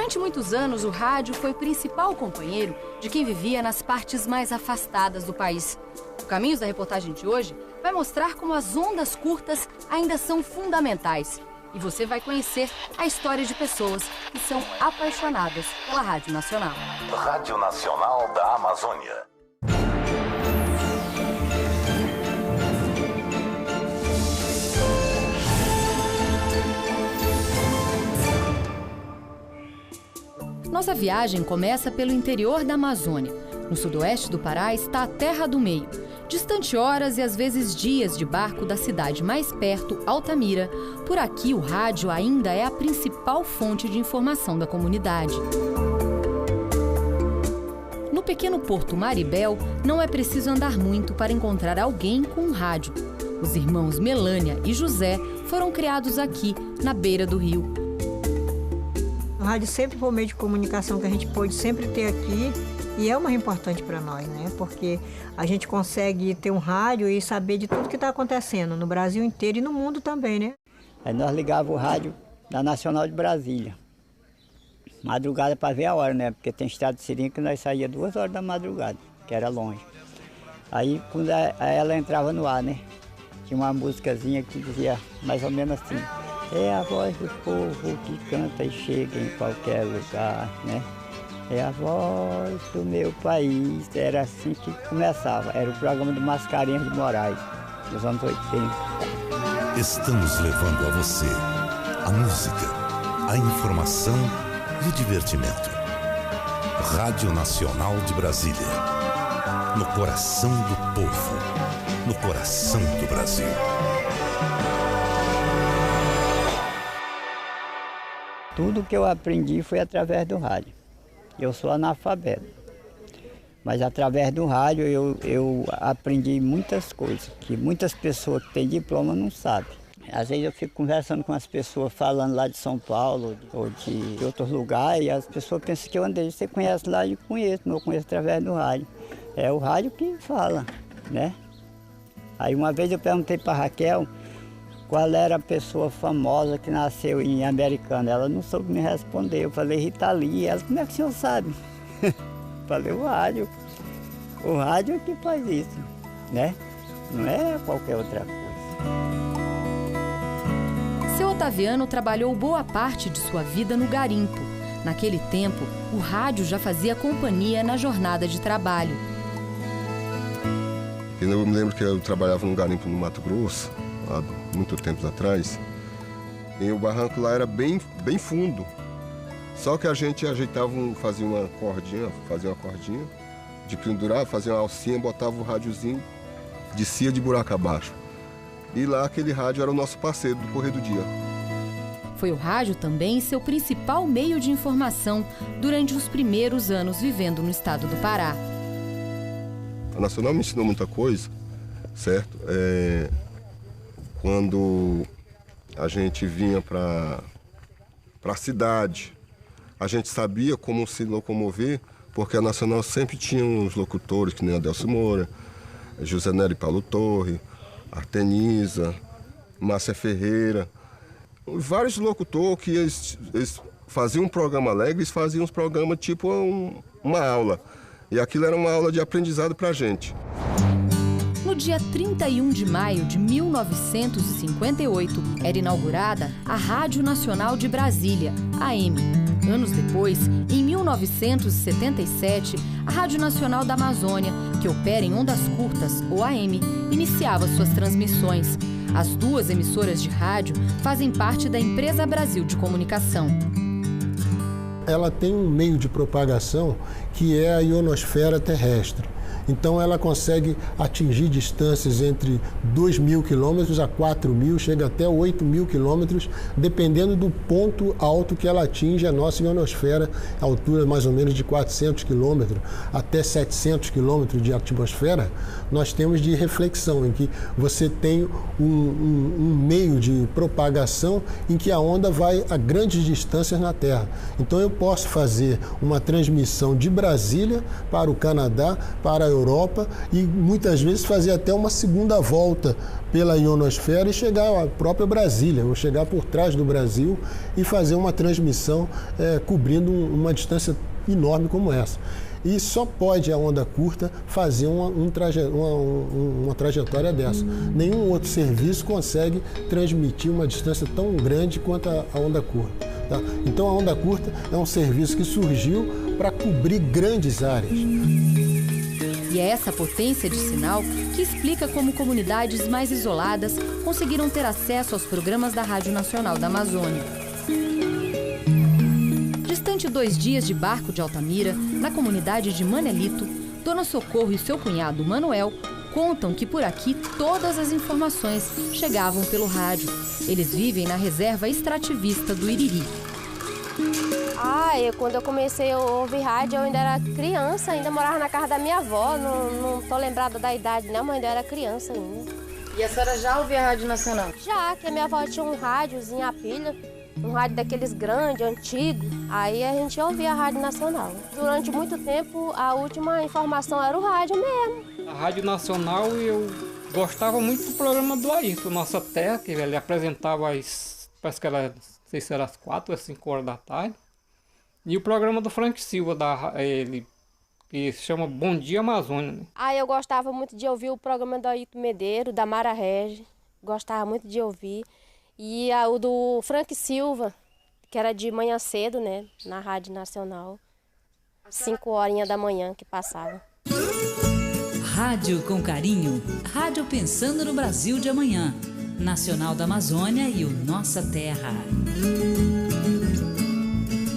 Durante muitos anos, o rádio foi o principal companheiro de quem vivia nas partes mais afastadas do país. O Caminhos da reportagem de hoje vai mostrar como as ondas curtas ainda são fundamentais. E você vai conhecer a história de pessoas que são apaixonadas pela Rádio Nacional. Rádio Nacional da Amazônia. Nossa viagem começa pelo interior da Amazônia. No sudoeste do Pará está a Terra do Meio. Distante horas e às vezes dias de barco da cidade mais perto, Altamira, por aqui o rádio ainda é a principal fonte de informação da comunidade. No pequeno porto Maribel, não é preciso andar muito para encontrar alguém com um rádio. Os irmãos Melânia e José foram criados aqui, na beira do rio. O rádio sempre foi um meio de comunicação que a gente pôde sempre ter aqui e é uma importante para nós, né? Porque a gente consegue ter um rádio e saber de tudo que está acontecendo no Brasil inteiro e no mundo também, né? Aí nós ligávamos o rádio da Nacional de Brasília, madrugada para ver a hora, né? Porque tem estado de seringa que nós saía 2 horas da madrugada, que era longe. Aí quando ela entrava no ar, né? Tinha uma musicazinha que dizia mais ou menos assim: é a voz do povo que canta e chega em qualquer lugar, né? É a voz do meu país. Era assim que começava. Era o programa do Mascarenhas de Moraes, dos anos 80. Estamos levando a você a música, a informação e o divertimento. Rádio Nacional de Brasília. No coração do povo. No coração do Brasil. Tudo que eu aprendi foi através do rádio. Eu sou analfabeto, mas através do rádio eu aprendi muitas coisas que muitas pessoas que têm diploma não sabem. Às vezes eu fico conversando com as pessoas falando lá de São Paulo ou de outros lugares e as pessoas pensam que eu andei. Você conhece lá? Eu conheço, mas eu conheço através do rádio. É o rádio que fala, né? Aí uma vez eu perguntei para a Raquel qual era a pessoa famosa que nasceu em Americana. Ela não soube me responder. Eu falei Rita Lee. Ela, como é que o senhor sabe? Falei, o rádio. O rádio é que faz isso, né? Não é qualquer outra coisa. Seu Otaviano trabalhou boa parte de sua vida no garimpo. Naquele tempo, o rádio já fazia companhia na jornada de trabalho. Eu me lembro que eu trabalhava num garimpo no Mato Grosso, há muito tempo atrás, e o barranco lá era bem fundo. Só que a gente ajeitava, fazia uma cordinha de pendurar, fazia uma alcinha, botava o rádiozinho, descia de buraco abaixo. E lá aquele rádio era o nosso parceiro do correr do dia. Foi o rádio também seu principal meio de informação durante os primeiros anos vivendo no estado do Pará. A Nacional me ensinou muita coisa, certo? Quando a gente vinha para a cidade, a gente sabia como se locomover, porque a Nacional sempre tinha uns locutores, que nem Adelso Moura, José Nery Paulo Torre, Artenisa, Márcia Ferreira. Vários locutores que eles faziam um programa alegre, eles faziam uns programas tipo uma aula. E aquilo era uma aula de aprendizado para a gente. No dia 31 de maio de 1958, era inaugurada a Rádio Nacional de Brasília, AM. Anos depois, em 1977, a Rádio Nacional da Amazônia, que opera em ondas curtas, ou AM, iniciava suas transmissões. As duas emissoras de rádio fazem parte da Empresa Brasil de Comunicação. Ela tem um meio de propagação que é a ionosfera terrestre. Então ela consegue atingir distâncias entre 2.000 quilômetros a 4.000, chega até 8.000 quilômetros, dependendo do ponto alto que ela atinge a nossa ionosfera, a altura mais ou menos de 400 quilômetros até 700 quilômetros de atmosfera. Nós temos de reflexão, em que você tem um meio de propagação em que a onda vai a grandes distâncias na Terra. Então eu posso fazer uma transmissão de Brasília para o Canadá, para para a Europa e muitas vezes fazer até uma segunda volta pela ionosfera e chegar à própria Brasília, ou chegar por trás do Brasil e fazer uma transmissão cobrindo uma distância enorme como essa. E só pode a onda curta fazer uma trajetória dessa. Nenhum outro serviço consegue transmitir uma distância tão grande quanto a onda curta. Tá? Então a onda curta é um serviço que surgiu para cobrir grandes áreas. E é essa potência de sinal que explica como comunidades mais isoladas conseguiram ter acesso aos programas da Rádio Nacional da Amazônia. Distante 2 dias de barco de Altamira, na comunidade de Manelito, Dona Socorro e seu cunhado Manuel contam que por aqui todas as informações chegavam pelo rádio. Eles vivem na reserva extrativista do Iriri. Quando eu comecei a ouvir rádio, eu ainda era criança, ainda morava na casa da minha avó, não tô lembrada da idade não, mas ainda era criança ainda. E a senhora já ouvia a Rádio Nacional? Já, que a minha avó tinha um rádiozinho a pilha, um rádio daqueles grandes, antigos, aí a gente ouvia a Rádio Nacional. Durante muito tempo, a última informação era o rádio mesmo. A Rádio Nacional, eu gostava muito do programa do Ayrton, Nossa Terra, que ele apresentava parece que era, não sei se era às 4 ou 5 horas da tarde. E o programa do Frank Silva, que se chama Bom Dia Amazônia. Né? Eu gostava muito de ouvir o programa do Ayrton Medeiros, da Mara Regi, gostava muito de ouvir. E o do Frank Silva, que era de manhã cedo, né, na Rádio Nacional, 5 horinhas da manhã que passava. Rádio com carinho, rádio pensando no Brasil de amanhã. Nacional da Amazônia e o Nossa Terra.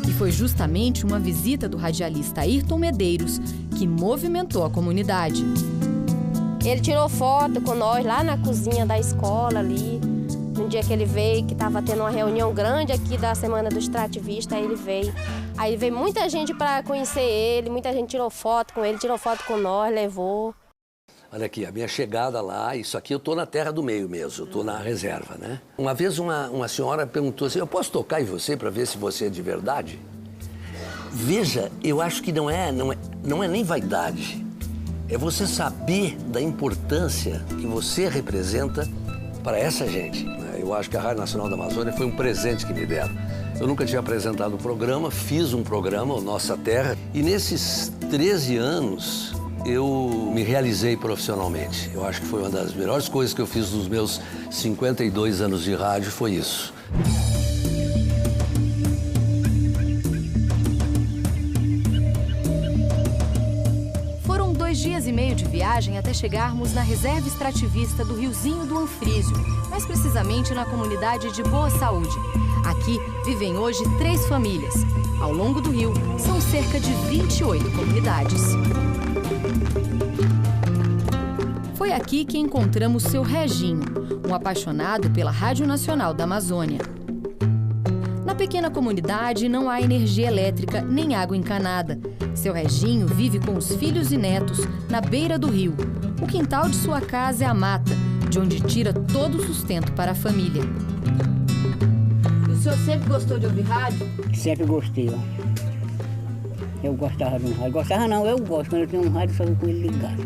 E foi justamente uma visita do radialista Ayrton Medeiros que movimentou a comunidade. Ele tirou foto com nós lá na cozinha da escola ali. No dia que ele veio, que estava tendo uma reunião grande aqui da Semana do Extrativista, aí ele veio. Aí veio muita gente para conhecer ele, muita gente tirou foto com ele, tirou foto com nós, levou. Olha aqui, a minha chegada lá, isso aqui eu estou na terra do meio mesmo, eu estou na reserva, né? Uma vez uma senhora perguntou assim, eu posso tocar em você para ver se você é de verdade? Veja, eu acho que não é nem vaidade, é você saber da importância que você representa para essa gente. Eu acho que a Rádio Nacional da Amazônia foi um presente que me deram. Eu nunca tinha apresentado um programa, fiz um programa, o Nossa Terra, e nesses 13 anos eu me realizei profissionalmente. Eu acho que foi uma das melhores coisas que eu fiz nos meus 52 anos de rádio, foi isso. Foram 2 dias e meio de viagem até chegarmos na reserva extrativista do Riozinho do Anfrísio, mais precisamente na comunidade de Boa Saúde. Aqui vivem hoje 3 famílias. Ao longo do rio, são cerca de 28 comunidades. Foi aqui que encontramos seu Reginho, um apaixonado pela Rádio Nacional da Amazônia. Na pequena comunidade não há energia elétrica nem água encanada. Seu Reginho vive com os filhos e netos na beira do rio. O quintal de sua casa é a mata, de onde tira todo o sustento para a família. O senhor sempre gostou de ouvir rádio? Sempre gostei. Eu gostava de um rádio. Gostava não, eu gosto. Quando eu tinha um rádio, só com ele ligado.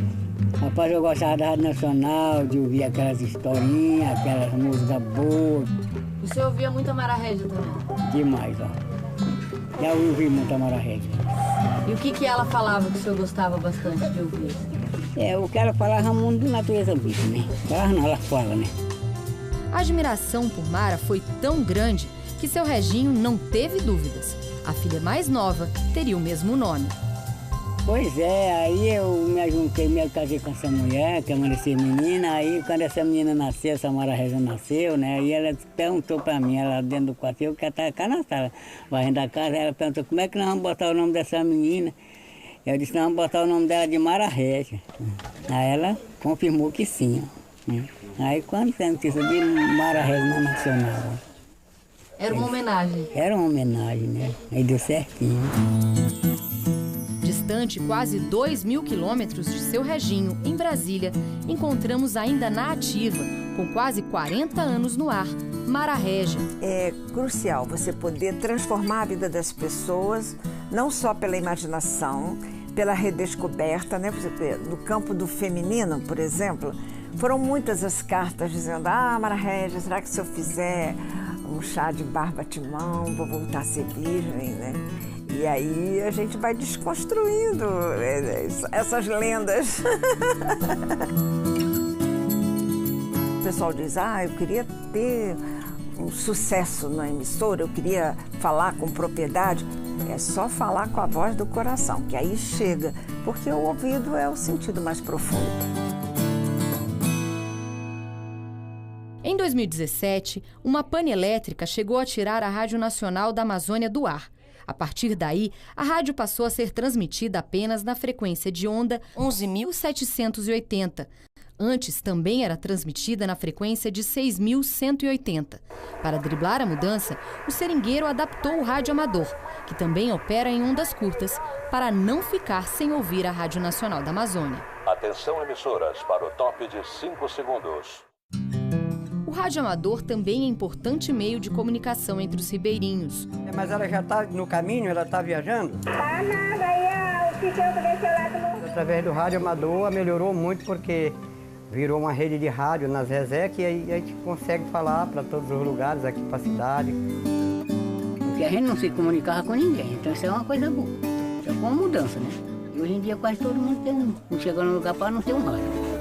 Rapaz, eu gostava da Rádio Nacional, de ouvir aquelas historinhas, aquelas músicas boas. O senhor ouvia muito a Mara Regi também? Demais, ó. Já ouvi muito a Mara Regi. E o que ela falava que o senhor gostava bastante de ouvir? O que ela falava, mundo de natureza viva, né? Falava não, ela fala, né? A admiração por Mara foi tão grande que seu Reginho não teve dúvidas. A filha mais nova teria o mesmo nome. Pois é, aí eu me juntei, me casei com essa mulher, que é uma dessa menina, aí quando essa menina nasceu, essa Mara Regi nasceu, né, aí ela perguntou pra mim, ela dentro do quarto, eu que estava cá na sala, varrendo a casa, ela perguntou, como é que nós vamos botar o nome dessa menina? Eu disse, nós vamos botar o nome dela de Mara Regi. Aí ela confirmou que sim, né? Aí quando tem notícia de Mara Regi na Nacional. Era uma homenagem? Era uma homenagem, né, aí deu certinho. Distante quase 2.000 quilômetros de seu Reginho, em Brasília, encontramos ainda na ativa, com quase 40 anos no ar, Mara Regi. É crucial você poder transformar a vida das pessoas, não só pela imaginação, pela redescoberta, né? No campo do feminino, por exemplo, foram muitas as cartas dizendo: Mara Régia, será que se eu fizer um chá de barba-timão, vou voltar a ser virgem, né? E aí a gente vai desconstruindo essas lendas. O pessoal diz: eu queria ter um sucesso na emissora, eu queria falar com propriedade. É só falar com a voz do coração, que aí chega, porque o ouvido é o sentido mais profundo. Em 2017, uma pane elétrica chegou a tirar a Rádio Nacional da Amazônia do ar. A partir daí, a rádio passou a ser transmitida apenas na frequência de onda 11.780. Antes, também era transmitida na frequência de 6.180. Para driblar a mudança, o seringueiro adaptou o rádio amador, que também opera em ondas curtas, para não ficar sem ouvir a Rádio Nacional da Amazônia. Atenção, emissoras, para o top de 5 segundos. O rádio amador também é importante meio de comunicação entre os ribeirinhos. Mas ela já está no caminho, ela está viajando? Tá nada, aí o pequeno desse lado. Através do rádio amador melhorou muito porque virou uma rede de rádio nas Resec e aí a gente consegue falar para todos os lugares aqui para a cidade. Porque a gente não se comunicava com ninguém, então isso é uma coisa boa. Isso é uma mudança, né? E hoje em dia quase todo mundo não chega num lugar para não ter um rádio.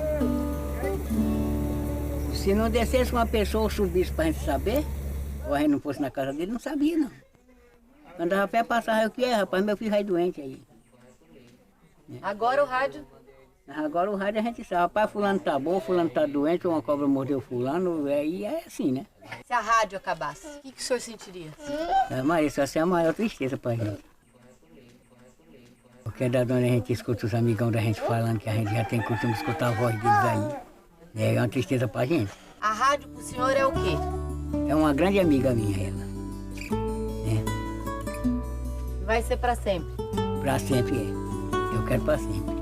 Se não descesse uma pessoa ou subisse para a gente saber, ou a gente não fosse na casa dele, não sabia, não. Andava a pé, passava, o que é, rapaz, meu filho vai doente aí. Agora o rádio? Agora o rádio a gente sabe, rapaz, fulano tá bom, fulano tá doente, uma cobra mordeu fulano, aí é assim, né? Se a rádio acabasse, o que o senhor sentiria? Mas isso vai ser a maior tristeza pra gente. Porque da dona a gente escuta os amigão da gente falando que a gente já tem costume de escutar a voz deles aí. É uma tristeza pra gente. A rádio pro senhor é o quê? É uma grande amiga minha, ela. Vai ser pra sempre? Pra sempre é. Eu quero pra sempre.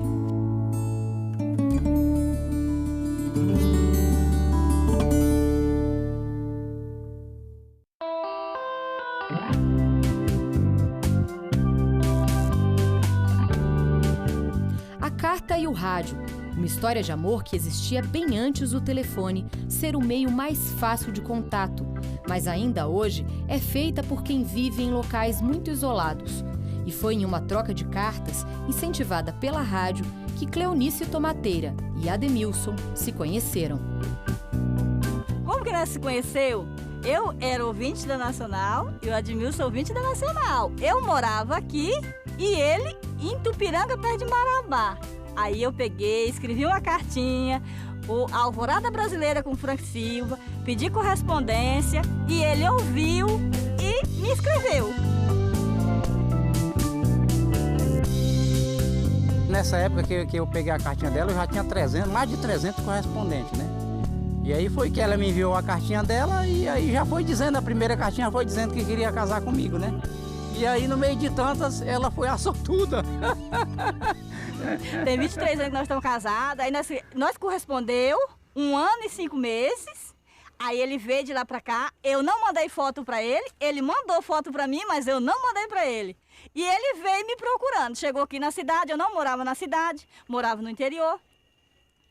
A carta e o rádio. Uma história de amor que existia bem antes do telefone ser o meio mais fácil de contato, mas ainda hoje é feita por quem vive em locais muito isolados. E foi em uma troca de cartas, incentivada pela rádio, que Cleonice Tomateira e Ademilson se conheceram. Como que nós se conheceu? Eu era ouvinte da Nacional e o Ademilson ouvinte da Nacional. Eu morava aqui e ele em Tupiranga, perto de Marabá. Aí eu peguei, escrevi uma cartinha, a Alvorada Brasileira com Frank Silva, pedi correspondência e ele ouviu e me escreveu. Nessa época que eu peguei a cartinha dela, eu já tinha mais de 300 correspondentes, né? E aí foi que ela me enviou a cartinha dela e aí já foi dizendo, a primeira cartinha foi dizendo que queria casar comigo, né? E aí, no meio de tantas, ela foi a sortuda. Tem 23 anos que nós estamos casados, aí nós correspondeu 1 ano e 5 meses, aí ele veio de lá pra cá, eu não mandei foto pra ele mandou foto pra mim, mas eu não mandei pra ele. E ele veio me procurando, chegou aqui na cidade, eu não morava na cidade, morava no interior,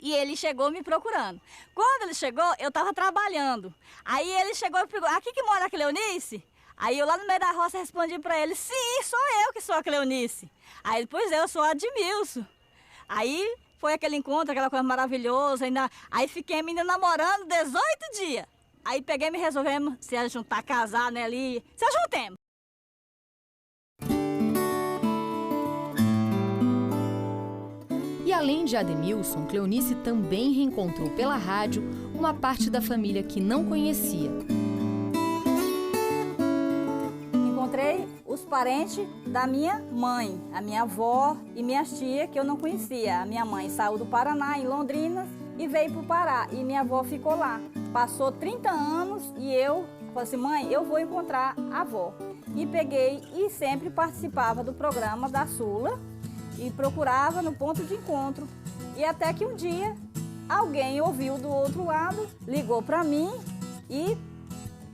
e ele chegou me procurando. Quando ele chegou, eu estava trabalhando, aí ele chegou e perguntou: aqui que mora a Cleonice? Aí eu lá no meio da roça respondi pra ele: sim, sou eu que sou a Cleonice. Aí ele: pois eu sou a Ademilson. Aí foi aquele encontro, aquela coisa maravilhosa, aí fiquemos ainda namorando 18 dias. Aí peguei e me resolvemos se ajuntar, casar, né, ali, se ajuntemos. E além de Ademilson, Cleonice também reencontrou pela rádio uma parte da família que não conhecia. Encontrei os parentes da minha mãe, a minha avó e minha tia, que eu não conhecia. A minha mãe saiu do Paraná, em Londrina, e veio para o Pará. E minha avó ficou lá. Passou 30 anos e eu falei assim: mãe, eu vou encontrar a avó. E peguei e sempre participava do programa da Sula e procurava no ponto de encontro. E até que um dia alguém ouviu do outro lado, ligou para mim e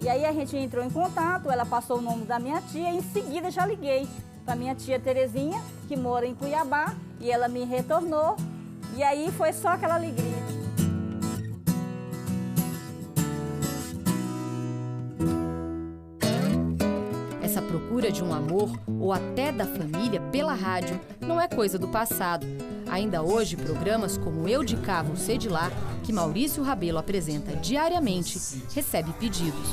aí a gente entrou em contato, ela passou o nome da minha tia e em seguida já liguei. para minha tia Terezinha, que mora em Cuiabá, e ela me retornou. E aí foi só aquela alegria. Essa procura de um amor, ou até da família, pela rádio, não é coisa do passado. Ainda hoje, programas como Eu de Cá, Você de Lá, que Maurício Rabelo apresenta diariamente, recebe pedidos.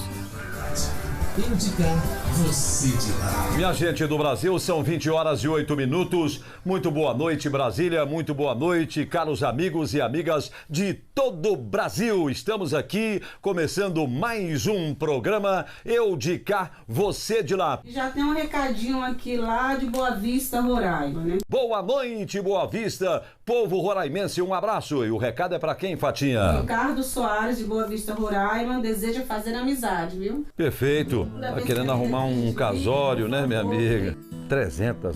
Eu de cá, você de lá. Minha gente do Brasil, são 20h08. Muito boa noite, Brasília. Muito boa noite, caros amigos e amigas de todo o Brasil. Estamos aqui começando mais um programa Eu de Cá, Você de Lá. Já tem um recadinho aqui lá de Boa Vista, Roraima, né? Boa noite, Boa Vista, povo roraimense, um abraço. E o recado é pra quem, Fatinha? Ricardo Soares, de Boa Vista, Roraima, deseja fazer amizade, viu? Perfeito. Tá querendo arrumar um casório, né, minha amiga? 300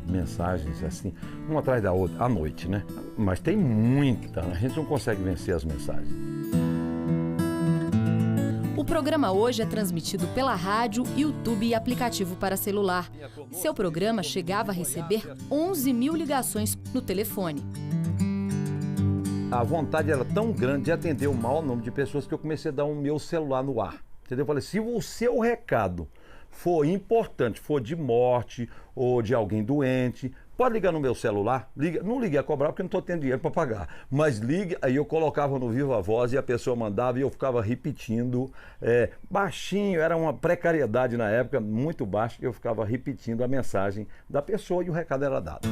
mensagens assim, uma atrás da outra, à noite, né? Mas tem muita, a gente não consegue vencer as mensagens. O programa hoje é transmitido pela rádio, YouTube e aplicativo para celular. Seu programa chegava a receber 11 mil ligações no telefone. A vontade era tão grande de atender o maior número de pessoas que eu comecei a dar o meu celular no ar. Entendeu? Eu falei, se o seu recado for importante, for de morte ou de alguém doente, pode ligar no meu celular. Liga, não ligue a cobrar porque eu não estou tendo dinheiro para pagar. Mas ligue, aí eu colocava no Viva Voz e a pessoa mandava e eu ficava repetindo. Baixinho, era uma precariedade na época, muito baixa, e eu ficava repetindo a mensagem da pessoa e o recado era dado.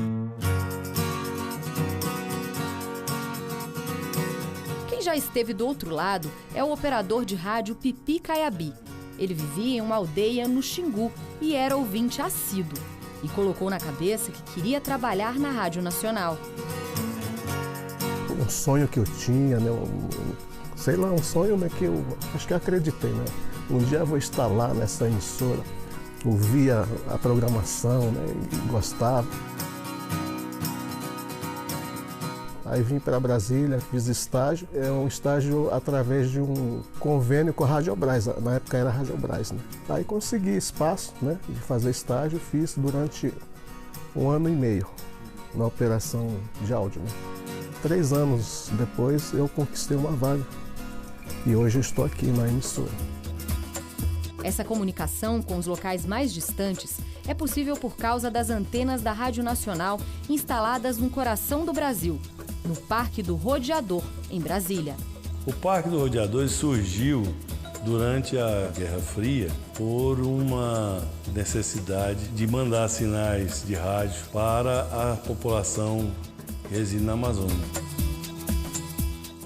Já esteve do outro lado é o operador de rádio Pipi Caiabi. Ele vivia em uma aldeia no Xingu e era ouvinte assíduo. E colocou na cabeça que queria trabalhar na Rádio Nacional. Um sonho que eu tinha, né? Um sonho, né, que eu acho que acreditei, né? Um dia eu vou estar lá nessa emissora, ouvia a programação, né, e gostava. Aí vim para Brasília, fiz estágio, um estágio através de um convênio com a Rádio Brás, na época era a Rádio Brás, né? Aí consegui espaço, né, de fazer estágio, fiz durante 1 ano e meio na operação de áudio, né? 3 anos depois eu conquistei uma vaga e hoje eu estou aqui na emissora. Essa comunicação com os locais mais distantes é possível por causa das antenas da Rádio Nacional instaladas no coração do Brasil, no Parque do Rodeador, em Brasília. O Parque do Rodeador surgiu durante a Guerra Fria por uma necessidade de mandar sinais de rádio para a população que reside na Amazônia.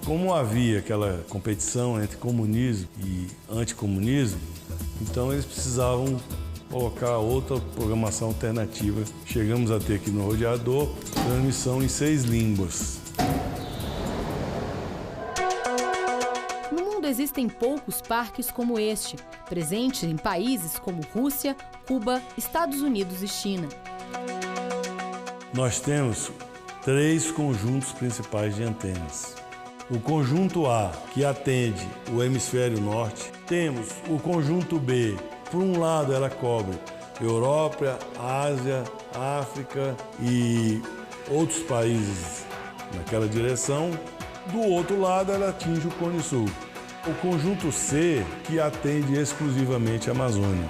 Como havia aquela competição entre comunismo e anticomunismo, então eles precisavam colocar outra programação alternativa. Chegamos a ter aqui no Rodeador transmissão em 6 línguas. No mundo existem poucos parques como este, presentes em países como Rússia, Cuba, Estados Unidos e China. Nós temos 3 conjuntos principais de antenas. O conjunto A, que atende o hemisfério norte. Temos o conjunto B. Por um lado, ela cobre Europa, Ásia, África e outros países naquela direção. Do outro lado, ela atinge o Cone Sul. O conjunto C, que atende exclusivamente a Amazônia.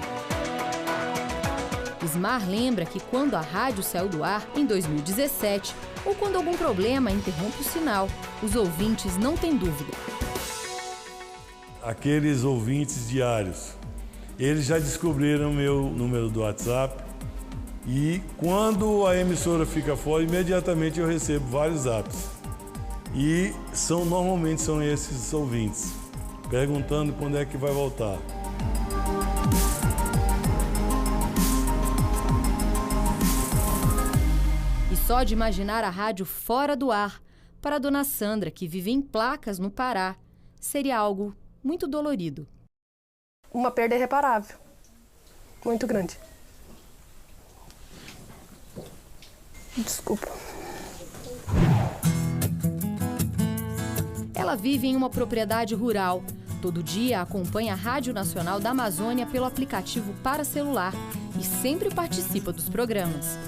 Ismar lembra que quando a rádio saiu do ar, em 2017, ou quando algum problema interrompe o sinal, os ouvintes não têm dúvida. Aqueles ouvintes diários, eles já descobriram meu número do WhatsApp e quando a emissora fica fora, imediatamente eu recebo vários zaps. E normalmente são esses ouvintes, perguntando quando é que vai voltar. E só de imaginar a rádio fora do ar, para a dona Sandra, que vive em Placas, no Pará, seria algo muito dolorido. Uma perda irreparável, muito grande. Desculpa. Ela vive em uma propriedade rural. Todo dia acompanha a Rádio Nacional da Amazônia pelo aplicativo para celular e sempre participa dos programas.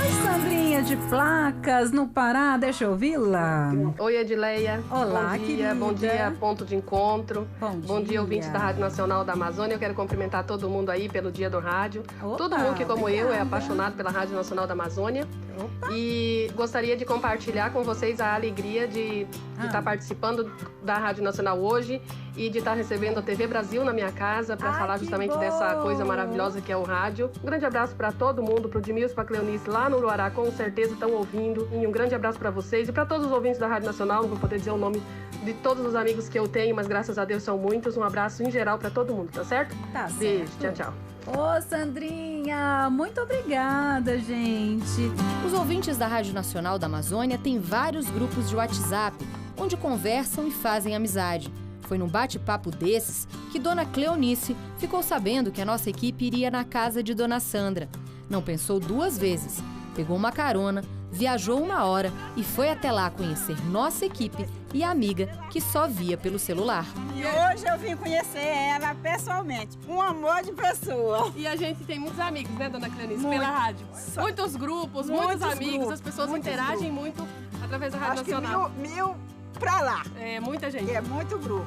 Oi, Sandrinha de Placas, no Pará, deixa eu ouvi-la. Oi, Edileia. Olá, querida. Bom dia, ponto de encontro. Bom dia, ouvintes da Rádio Nacional da Amazônia. Eu quero cumprimentar todo mundo aí pelo Dia do Rádio. Opa, todo mundo que, como obrigada. eu, é apaixonado pela Rádio Nacional da Amazônia. Opa. E gostaria de compartilhar com vocês a alegria de estar participando da Rádio Nacional hoje e de estar recebendo a TV Brasil na minha casa para falar justamente dessa coisa maravilhosa que é o rádio. Um grande abraço para todo mundo, para o Edmilson, para a Cleonice lá no Uruará, com certeza estão ouvindo. E um grande abraço para vocês e para todos os ouvintes da Rádio Nacional. Não vou poder dizer o nome de todos os amigos que eu tenho, mas graças a Deus são muitos. Um abraço em geral para todo mundo, tá certo? Tá Beijo, certo. tchau, tchau. Ô, Sandrinha, muito obrigada, gente. Os ouvintes da Rádio Nacional da Amazônia têm vários grupos de WhatsApp, onde conversam e fazem amizade. Foi num bate-papo desses que Dona Cleonice ficou sabendo que a nossa equipe iria na casa de Dona Sandra. Não pensou duas vezes, pegou uma carona, viajou 1 hora e foi até lá conhecer nossa equipe e a amiga que só via pelo celular. E hoje eu vim conhecer ela pessoalmente, um amor de pessoa. E a gente tem muitos amigos, né, Dona Cleonice, Muito. pela rádio. Muitos grupos, muitos amigos, grupos, as pessoas muitos interagem grupos. muito através da Rádio Acho Nacional. que mil pra lá. É, muita gente. É muito grupo.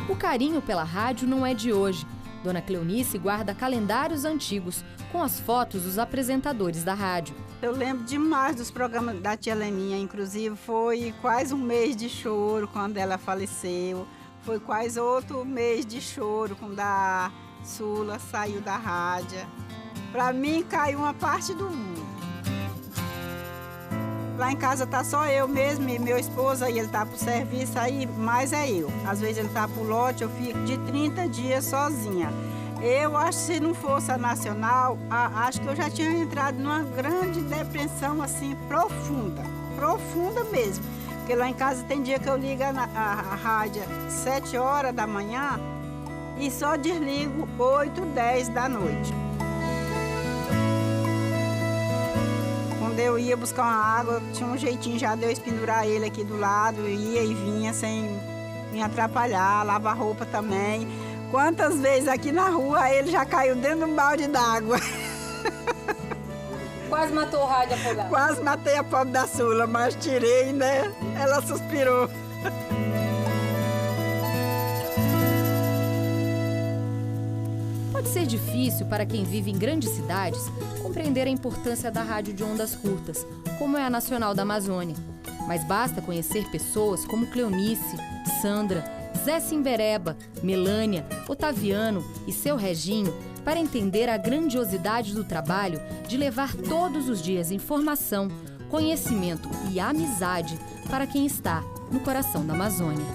O carinho pela rádio não é de hoje. Dona Cleonice guarda calendários antigos com as fotos dos apresentadores da rádio. Eu lembro demais dos programas da tia Leninha, inclusive foi quase um mês de choro quando ela faleceu. Foi quase outro mês de choro quando a Sula saiu da rádio. Para mim caiu uma parte do mundo. Lá em casa tá só eu mesmo e meu esposo, aí ele tá pro serviço, aí mais é eu. Às vezes ele tá pro lote, eu fico de 30 dias sozinha. Eu acho que se não fosse a Nacional, acho que eu já tinha entrado numa grande depressão assim, profunda mesmo. Porque lá em casa tem dia que eu ligo a rádio 7 horas da manhã e só desligo 8, 10 da noite. Quando eu ia buscar uma água, tinha um jeitinho já de eu pendurar ele aqui do lado, ia e vinha sem me atrapalhar, lavar roupa também. Quantas vezes aqui na rua ele já caiu dentro de um balde d'água. Quase matou o rádio afogado. Quase matei a pobre da Sula, mas tirei, né? Ela suspirou. Pode ser difícil para quem vive em grandes cidades compreender a importância da rádio de ondas curtas, como é a Nacional da Amazônia. Mas basta conhecer pessoas como Cleonice, Sandra, Zé Simbereba, Melânia, Otaviano e seu Reginho para entender a grandiosidade do trabalho de levar todos os dias informação, conhecimento e amizade para quem está no coração da Amazônia.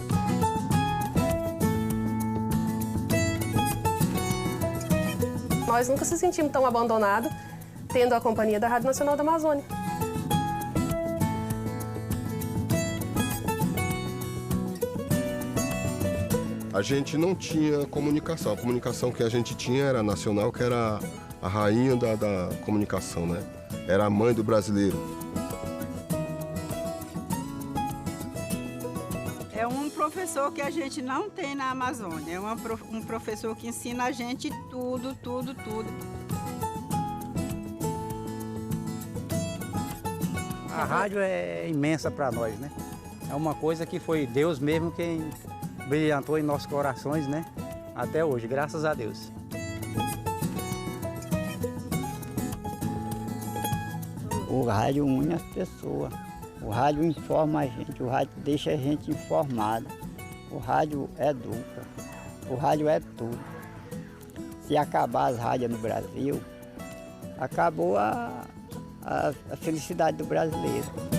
Nós nunca se sentimos tão abandonados tendo a companhia da Rádio Nacional da Amazônia. A gente não tinha comunicação. A comunicação que a gente tinha era nacional, que era a rainha da comunicação, né? Era a mãe do brasileiro. É um professor que a gente não tem na Amazônia. É um professor que ensina a gente tudo. A rádio é imensa para nós, né? É uma coisa que foi Deus mesmo quem brilhantou em nossos corações, né? Até hoje, graças a Deus. O rádio une as pessoas. O rádio informa a gente, o rádio deixa a gente informado. O rádio educa, o rádio é tudo. Se acabar as rádios no Brasil, acabou a felicidade do brasileiro.